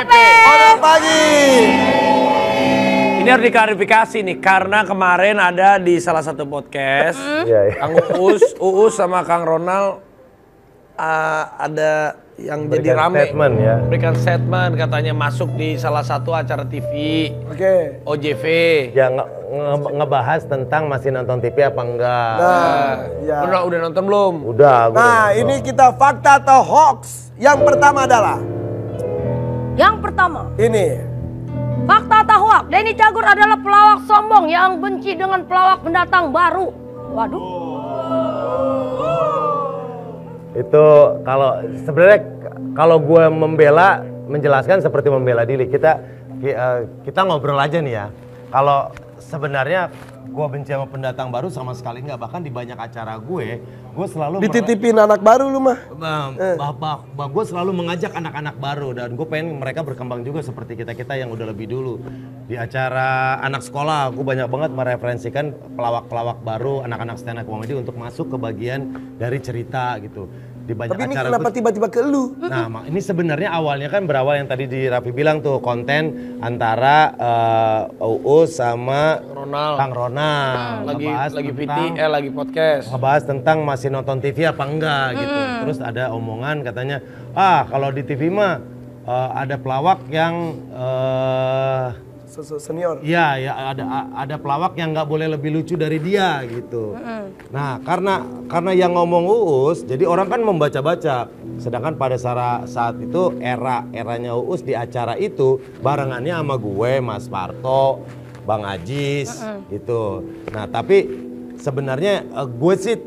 ODP. Orang pagi. Ini harus diklarifikasi nih, karena kemarin ada di salah satu podcast, Kang Uus sama Kang Ronald ada yang berikan jadi rame. Statement, ya. Berikan statement, katanya masuk di salah satu acara TV. Oke. OJV. Ya ngebahas tentang masih nonton TV apa enggak. Nah, ya. Udah nonton belum? Udah. Nah, ini kita fakta atau hoax. Yang pertama adalah Yang pertama, ini. fakta atau hoax, Denny Cagur adalah pelawak sombong yang benci dengan pelawak pendatang baru. Waduh. Itu kalau sebenarnya kalau gue menjelaskan seperti membela diri. Kita ngobrol aja nih ya. Kalau sebenarnya gue benci sama pendatang baru sama sekali nggak, bahkan di banyak acara gue selalu Dititipin anak baru lu mah. Gue selalu mengajak anak-anak baru dan gue pengen mereka berkembang juga seperti kita yang udah lebih dulu. Di acara anak sekolah gue banyak banget mereferensikan pelawak-pelawak baru, anak-anak stand up comedy untuk masuk ke bagian dari cerita gitu. Di banyak Tapi ini acara kenapa tiba-tiba ke lu? Nah, ini sebenarnya awalnya kan berawal yang tadi di Raffi bilang tuh, konten antara Uus sama Kang Ronald. Lagi podcast. Ngebahas tentang masih nonton TV apa enggak gitu. Terus ada omongan katanya, kalau di TV mah ada pelawak yang Senior. Iya, ya ada pelawak yang nggak boleh lebih lucu dari dia gitu. Nah, karena yang ngomong Uus, jadi orang kan membaca-baca. Sedangkan pada saat itu eranya Uus di acara itu barengannya sama gue, Mas Parto, Bang Ajis gitu. Nah, tapi sebenarnya gue sih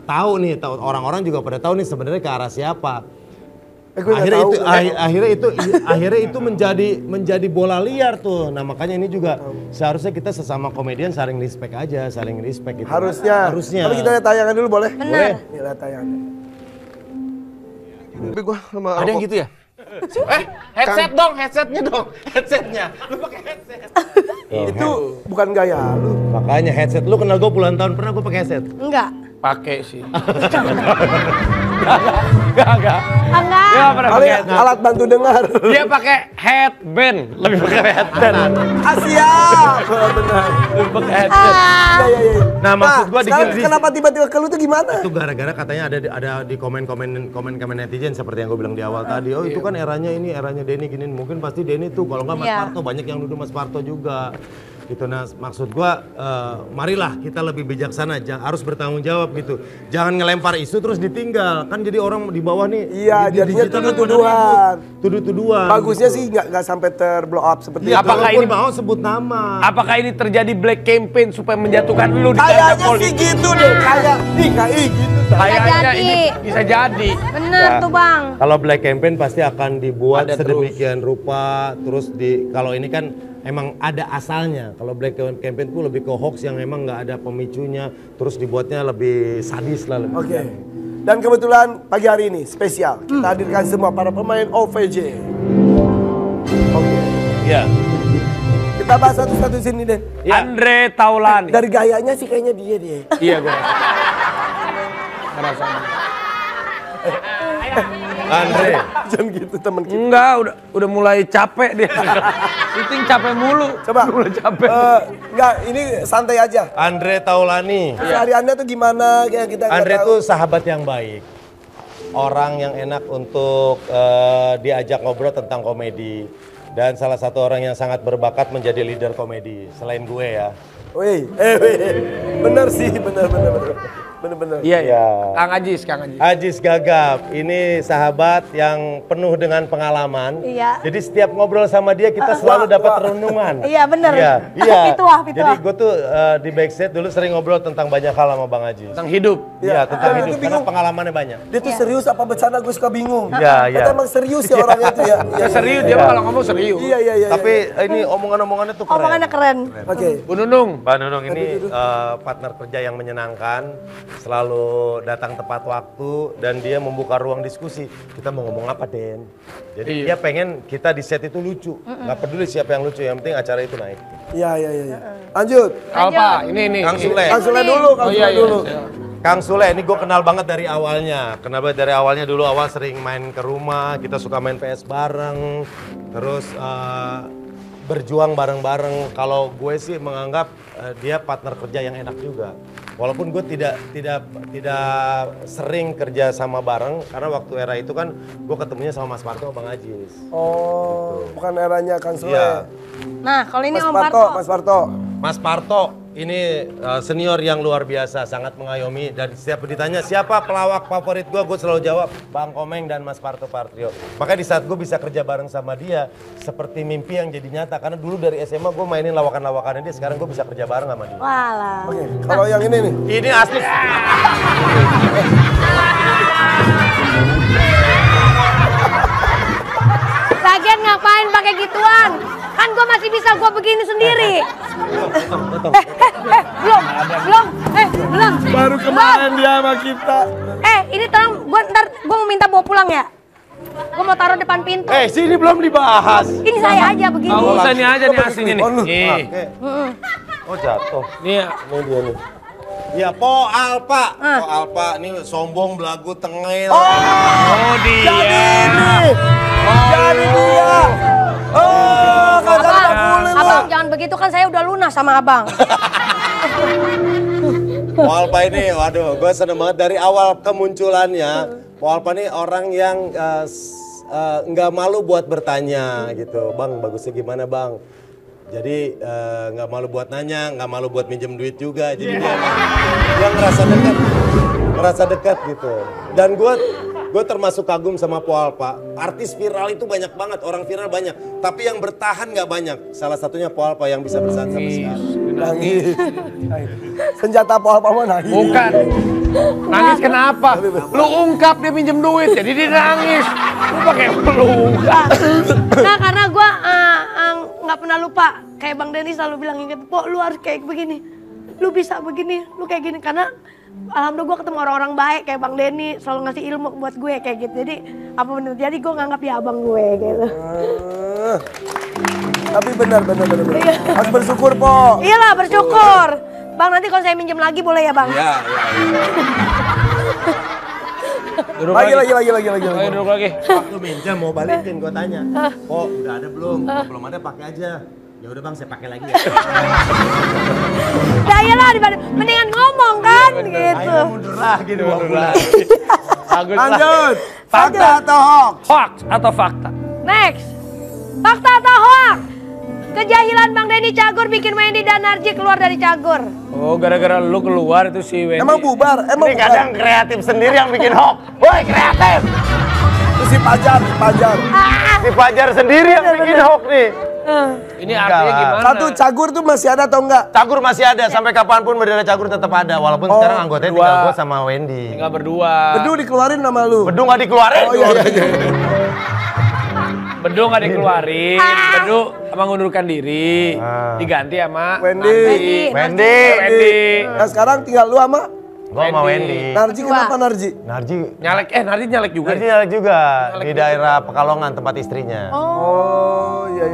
tahu nih, orang-orang juga pada tahu nih sebenarnya ke arah siapa. Akhirnya itu menjadi bola liar tuh. Nah, makanya ini juga seharusnya kita sesama komedian saling respect gitu. Harusnya. Tapi kita lihat tayangan dulu boleh? Bener. Boleh. Lihat tayangan. Tapi gua sama Ada yang gitu ya? Headsetnya. Lu pakai headset. Itu bukan gaya lu. Makanya headset lu kenal gue puluhan tahun, pernah gue pakai headset? Enggak. Pakai sih. Enggak. Enggak. Dia pernah pakai headset. Alat bantu dengar. Dia pakai headband, lebih pakai headband. Asia. Benar. Lebih pakai headset. Iya. Nah, maksud gue sekarang kenapa tiba-tiba ke lu tuh gimana? itu gara-gara katanya ada di komen netizen seperti yang gue bilang di awal tadi. Oh, itu kan eranya Denny gini. Mungkin pasti Denny tuh, kalau nggak Mas Parto, banyak yang nuduh Mas Parto juga. Gitu. Nah, maksud gua marilah kita lebih bijaksana, harus bertanggung jawab gitu. Jangan ngelempar isu terus ditinggal. Kan jadi orang di bawah nih. Iya, jadinya tuduh-tuduhan. Bagusnya sih nggak sampai terblow up seperti itu. Apakah ini mau sebut nama? Apakah ini terjadi black campaign supaya menjatuhkan lu di kayaknya sih gitu deh, kayak gitu. Kayaknya ini bisa jadi. Bener tuh Bang. Kalau black campaign pasti akan dibuat Ada sedemikian rupa, terus kalau ini kan emang ada asalnya. Kalau black campaign itu lebih ke hoax yang emang nggak ada pemicunya, terus dibuatnya lebih sadis lah. Oke. Dan kebetulan pagi hari ini spesial kita hadirkan semua para pemain OVJ. Oke. Iya. Kita bahas satu-satu sini deh. Andre Taulani. Dari gayanya sih kayaknya dia. Iya gue. Ngerasa. Andre. Jangan gitu temen kita. Enggak, udah mulai capek dia. Syuting capek mulu. Coba. Mulai capek. Enggak, ini santai aja. Andre Taulani. Hari Anda tuh gimana? Kayak kita nggak Andre tahu. tuh sahabat yang baik. Orang yang enak untuk diajak ngobrol tentang komedi. Dan salah satu orang yang sangat berbakat menjadi leader komedi. Selain gue ya. Wih, bener sih, bener. Iya. Ya. Kang Ajis. Ajis Gagap, ini sahabat yang penuh dengan pengalaman. Iya. Jadi setiap ngobrol sama dia kita selalu dapat renungan. Iya bener. Iya. Pituah. Jadi gue tuh di backstage dulu sering ngobrol tentang banyak hal sama Bang Ajis. Tentang hidup. Iya, tentang Dan hidup. itu Karena bingung. pengalamannya banyak. Dia tuh serius apa bercanda, gue suka bingung. Iya. Kita emang serius ya orangnya tuh ya. Ya serius, dia mah kalau ngomong serius. Iya. Tapi ini omongan-omongannya tuh keren. Omongannya keren. Oke. Bu Nunung. Mbak Nunung ini partner kerja yang menyenangkan, selalu datang tepat waktu dan dia membuka ruang diskusi. Kita mau ngomong apa, Den? Jadi dia pengen kita di set itu lucu. Nggak peduli siapa yang lucu, yang penting acara itu naik. Iya. Lanjut. Alpa, ini. Kang Sule. Kang Sule dulu, Kang Sule dulu. Kang Sule, ini gue kenal banget dari awalnya. Dulu awal sering main ke rumah, kita suka main PS bareng. Terus berjuang bareng-bareng. Kalau gue sih menganggap dia partner kerja yang enak juga. Walaupun gue tidak sering kerja sama bareng, karena waktu era itu kan gue ketemunya sama Mas Parto, Bang Ajis. Oh, bukan eranya Kang Sule. Iya. Nah, kalau ini Mas Om Parto, Mas Parto. Mas Parto ini senior yang luar biasa, sangat mengayomi, dan setiap ditanya siapa pelawak favorit gue selalu jawab Bang Komeng dan Mas Parto Patrio. Makanya di saat gue bisa kerja bareng sama dia, seperti mimpi yang jadi nyata. Karena dulu dari SMA gue mainin lawakan-lawakannya dia, sekarang gue bisa kerja bareng sama dia. Walah. Oke, kalau yang ini nih. Ini asli. Lagian ngapain pakai gituan? Kan gue masih bisa gue begini sendiri. Belum. Baru kemarin dia sama kita. Ini tolong, ntar gue mau minta bawa pulang ya. Gue mau taruh depan pintu. Sini belum dibahas. Ini saya aja begini. Nggak usah, ini aja nih aslinya nih. Nih. Oh jatuh. Nih, Ini dia nih. Ya Po Alpa. Po Alpa ini sombong, belagu, tengil. oh dia. Jadi dia. Oh, kadang Abang jangan begitu, kan saya udah lunas sama abang. Po Alpa ini, waduh, gue seneng banget dari awal kemunculannya. Po Alpa ini orang yang nggak malu buat bertanya gitu. Bang, bagusnya gimana bang? Jadi nggak malu buat nanya, nggak malu buat minjem duit juga. Jadi dia ngerasa dekat gitu. Dan gue termasuk kagum sama Po Alpa. Artis viral itu banyak banget, orang viral banyak. Tapi yang bertahan nggak banyak. Salah satunya Po Alpa yang bisa bertahan sampai sekarang. nangis. Senjata Po Alpa mah nangis. Bukan. Nangis kenapa? Lu ungkap dia pinjem duit, jadi dia nangis. Lu pakai lu ungkap. Nah, karena gue nggak pernah lupa. Kayak Bang Denny selalu bilang, inget, Po lu harus kayak begini. Lu bisa begini, lu kayak gini. Karena alhamdulillah gue ketemu orang-orang baik kayak Bang Denny. Selalu ngasih ilmu buat gue kayak gitu. Jadi apa bener, jadi gue nganggap dia abang gue gitu. Tapi benar. Harus bersyukur, Po. Iyalah, bersyukur. Bang, nanti kalau saya minjem lagi boleh ya, Bang? Iya. Lagi. Duduk lagi. Waktu minjam mau balikin, gue tanya. Po, udah ada belum? Kalau belum ada pakai aja. Ya udah bang, saya pakai lagi ya. Nah, iyalah, mendingan ngomong kan, gitu. Ayo mundur lagi 2 bulan. Bagus lah. Lanjut. Fakta atau hoax? Hoax atau fakta? Next. Fakta atau hoax? Kejahilan Bang Denny Cagur bikin Wendy dan Narji keluar dari Cagur. Oh, gara-gara lu keluar itu si Wendy. Emang bubar? Ini kadang kreatif sendiri yang bikin hoax. Woi kreatif. Itu si Pajar. Si Fajar sendiri yang bikin hoax nih. Ini artinya gimana? Satu, Cagur tuh masih ada atau enggak? Cagur masih ada, sampai kapanpun bendera Cagur tetap ada. Walaupun sekarang anggotanya berdua. tinggal gue sama Wendy. Tinggal berdua. Bedu dikeluarin nama lu. Bedu nggak dikeluarin. Oh iya. Bedu nggak dikeluarin. Bedu mengundurkan diri. Diganti sama Wendy. Wendy. Nah sekarang tinggal lu sama Gue sama Wendy. Narji. Kenapa Narji? Narji. nyalek. Narji nyalek juga. Narji nyalek juga di daerah Pekalongan tempat istrinya. Oh iya.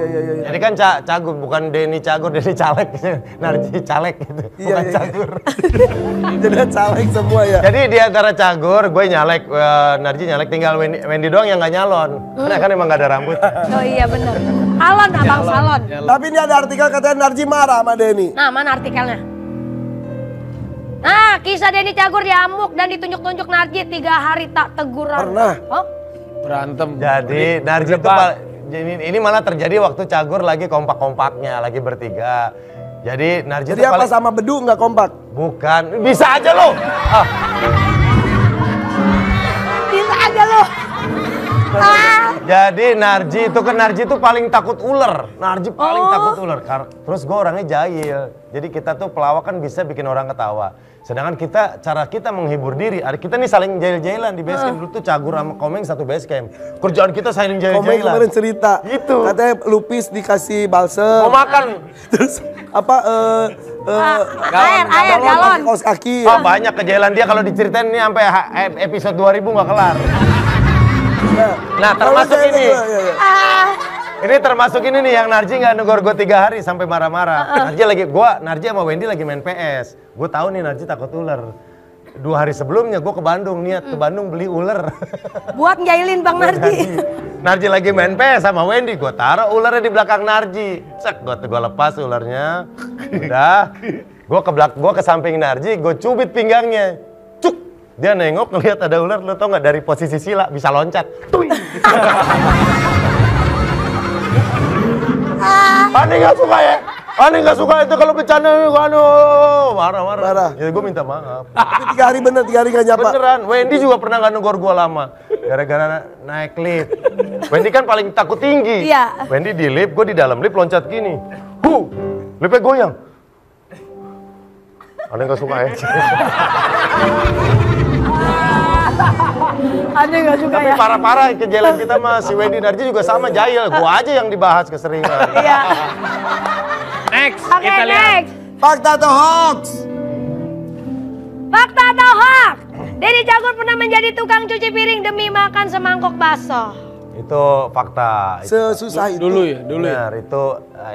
Jadi kan Cagur, bukan Denny Cagur, Denny Caleg. Narji Caleg gitu, bukan Cagur. Jadi caleg semua ya. Jadi di antara Cagur, gue nyalek, Narji nyalek, tinggal Wendy doang yang nggak nyalon. Karena kan emang nggak ada rambut. Oh iya bener. Salon, abang salon. Tapi ini ada artikel katanya Narji marah sama Denny. Nah, mana artikelnya? Nah, kisah Denny Cagur diamuk dan ditunjuk-tunjuk Narji 3 hari tak teguran. Pernah. Oh? Berantem. Jadi Narji itu ini malah terjadi waktu Cagur lagi kompak-kompaknya, lagi bertiga. Jadi Narji Jadi itu apa sama Bedu nggak kompak? Bukan, bisa aja lo. Bisa aja lo. Jadi Narji itu paling takut ular. Narji paling takut ular. Terus gue orangnya jahil. Jadi kita tuh pelawak kan bisa bikin orang ketawa. Sedangkan cara kita menghibur diri, kita nih saling jahil-jahilan di base camp. Dulu tuh Cagur sama Komeng satu base camp. Kerjaan kita saling Komeng jahil-jahilan. kemarin cerita. Gitu. Katanya Lupis dikasih balsem. Mau makan. Terus apa? Air, galon. Kaos kaki. Oh banyak kejahilan dia kalau diceritain ini sampai episode 2000 nggak kelar. Nah termasuk ini. Ini termasuk ini nih yang Narji nggak negor gue 3 hari sampai marah-marah. Narji sama Wendy lagi main PS. Gue tahu nih Narji takut ular. 2 hari sebelumnya gue ke Bandung, niat ke Bandung beli ular. Buat njailin Bang Narji. Narji lagi main PS sama Wendy, gue taruh ularnya di belakang Narji. Cek, gue lepas ularnya. Udah, gue ke samping Narji, gue cubit pinggangnya. Cuk, dia nengok ngeliat ada ular, lo tau nggak dari posisi sila bisa loncat. Aneh nggak suka ya? Aneh nggak suka itu kalau bercanda, marah-marah. Ya gue minta maaf. Tapi 3 hari bener, 3 hari gak nyapa. Beneran, Wendy juga pernah nggak negor gue lama. Gara-gara naik lift. Wendy kan paling takut tinggi. Iya. Wendy di lift, gue di dalam lift loncat gini. Liftnya goyang. Aneh nggak suka ya? Aneh nggak suka Tapi ya. parah-parah kejadian kita sama si Wendy Narji juga sama jahil. Gue aja yang dibahas keseringan. Iya. Next, Oke, kita lihat. next. Fakta atau hoax? Fakta atau hoax? Denny Cagur pernah menjadi tukang cuci piring demi makan semangkok bakso. Itu fakta. Sesusah itu. Dulu ya, dulu ya. Benar, itu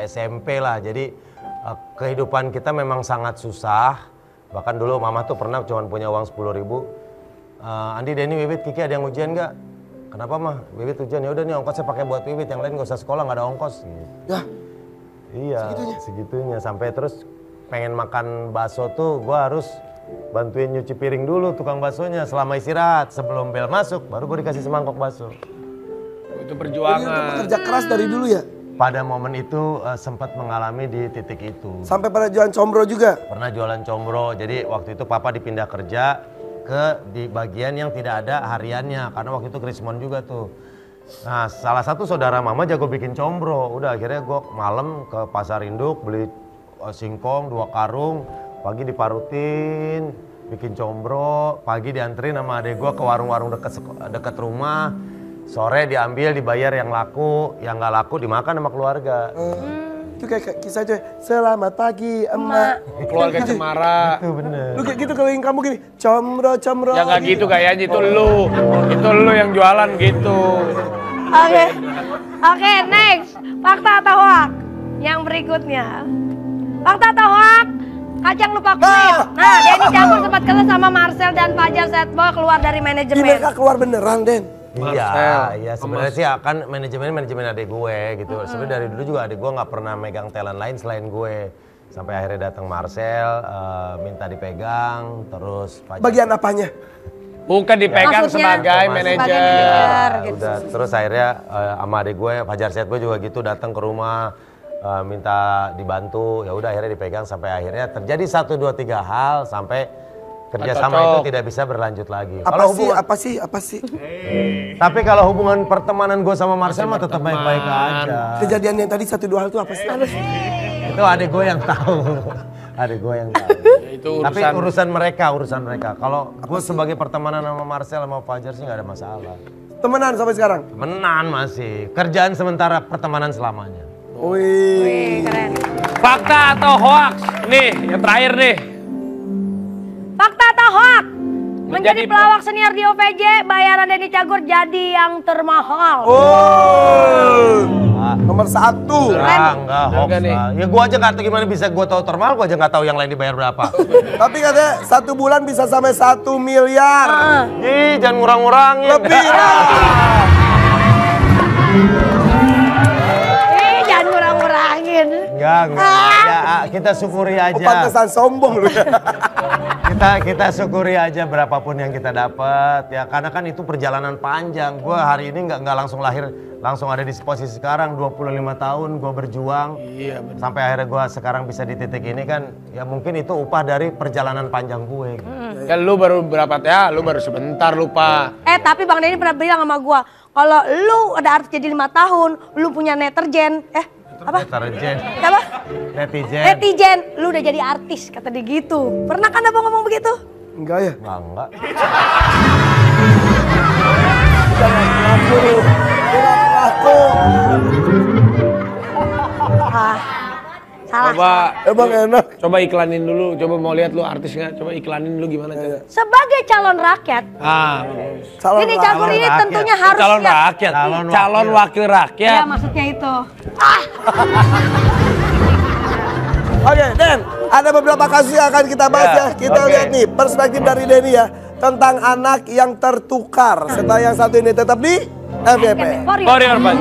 SMP lah. Jadi kehidupan kita memang sangat susah. Bahkan dulu mama tuh pernah cuma punya uang 10.000. Andi, Denny, Wiwit, Kiki ada yang ujian nggak? Kenapa mah? Wiwit ujian, ya udah nih ongkosnya pakai buat Wiwit, yang lain nggak usah sekolah, nggak ada ongkos. Gitu. Ya, Iya, segitunya. Sampai terus pengen makan bakso tuh gue harus bantuin nyuci piring dulu tukang baksonya selama istirahat. Sebelum bel masuk, baru gue dikasih semangkok bakso. Itu jadi perjuangan. kerja keras dari dulu ya? Pada momen itu sempat mengalami di titik itu. Sampai pada jualan combro juga? Pernah jualan combro, jadi waktu itu papa dipindah kerja di bagian yang tidak ada hariannya. Karena waktu itu Krismon juga tuh. Nah, salah satu saudara mama jago bikin combro. Udah akhirnya gue malam ke pasar induk beli singkong 2 karung, pagi diparutin, bikin combro, pagi dianterin sama adek gue ke warung-warung deket rumah, sore diambil dibayar yang laku, yang nggak laku dimakan sama keluarga. Itu kayak kisah aja. Selamat pagi emak. Keluarga Cemara. Itu bener. Lu kayak gitu kalau yang kamu gini, combro. Ya nggak gitu kayaknya, itu lu. Itu lu yang jualan gitu. Oke, next. Fakta atau hoax? Yang berikutnya. Fakta atau hoax? Kacang lupa kulit. Nah, Denny Cagur sempat kesel sama Marcel dan Fajar Setboy keluar dari Ini manajemen. mereka keluar beneran, Den. Iya sebenarnya sih akan manajemen adik gue gitu. Sebenarnya dari dulu juga adik gue nggak pernah megang talent lain selain gue. Sampai akhirnya datang Marcel, minta dipegang, terus Fajar. Bagian apanya? Bukan dipegang Maksudnya, sebagai manajer. gitu. Udah, terus akhirnya sama adik gue Fajar Setboy juga gitu datang ke rumah, minta dibantu. Ya udah akhirnya dipegang sampai akhirnya terjadi 1, 2, 3 hal sampai kerjasama itu tidak bisa berlanjut lagi. Apa sih? Tapi kalau hubungan pertemanan gue sama Marcel mah tetap baik-baik aja. Kejadian yang tadi 1, 2 hal itu apa sih? Itu adik gue yang tahu. Adik gue yang tahu. Itu Tapi urusan mereka. Kalau gue sebagai pertemanan sama Marcel sama Fajar sih nggak ada masalah. Temenan sampai sekarang? Temenan masih. Kerjaan sementara, pertemanan selamanya. Wih. Keren. Fakta atau hoax? Nih, yang terakhir nih. Fakta atau hoax? Menjadi Menjadi pelawak senior di OVJ, bayaran Denny Cagur jadi yang termahal. Nomor 1. Enggak hoax Enggak nih. lah. Ya gue aja nggak tahu gimana bisa gue tahu termahal, gue aja nggak tahu yang lain dibayar berapa. Tapi katanya 1 bulan bisa sampai 1 miliar. Ih, jangan ngurang-ngurangin. Lebih lah. Jangan ngurang-ngurangin. Enggak. Ya, kita syukuri aja. Pantesan sombong lu ya. Kita syukuri aja berapapun yang kita dapat ya, karena kan itu perjalanan panjang. Gue hari ini nggak langsung lahir, langsung ada di posisi sekarang. 25 tahun gue berjuang, Iya, bener. sampai akhirnya gue sekarang bisa di titik ini kan, ya mungkin itu upah dari perjalanan panjang gue. Gitu. Kan lu baru berapa ya? Lu baru sebentar lupa. Tapi Bang Denny pernah bilang sama gua, kalau lu ada artis jadi 5 tahun, lu punya deterjen, apa? Deterjen. Apa? Netizen. Netizen, lu udah jadi artis, kata dia gitu. Pernah kan abang ngomong begitu? Enggak ya? Enggak. Aku. Salah. Coba Emang enak. coba iklanin dulu. Coba mau lihat lu artis nggak? Coba iklanin dulu gimana coba. Sebagai calon rakyat, Bagus. Denny Cagur ini rakyat. tentunya harus Calon siap. rakyat. Calon Calon wakil rakyat. Ya maksudnya itu. Oke, Den, ada beberapa kasus yang akan kita bahas ya. Kita lihat nih perspektif dari Denny ya tentang anak yang tertukar. Setelah yang satu ini tetap di FYP. For your fun.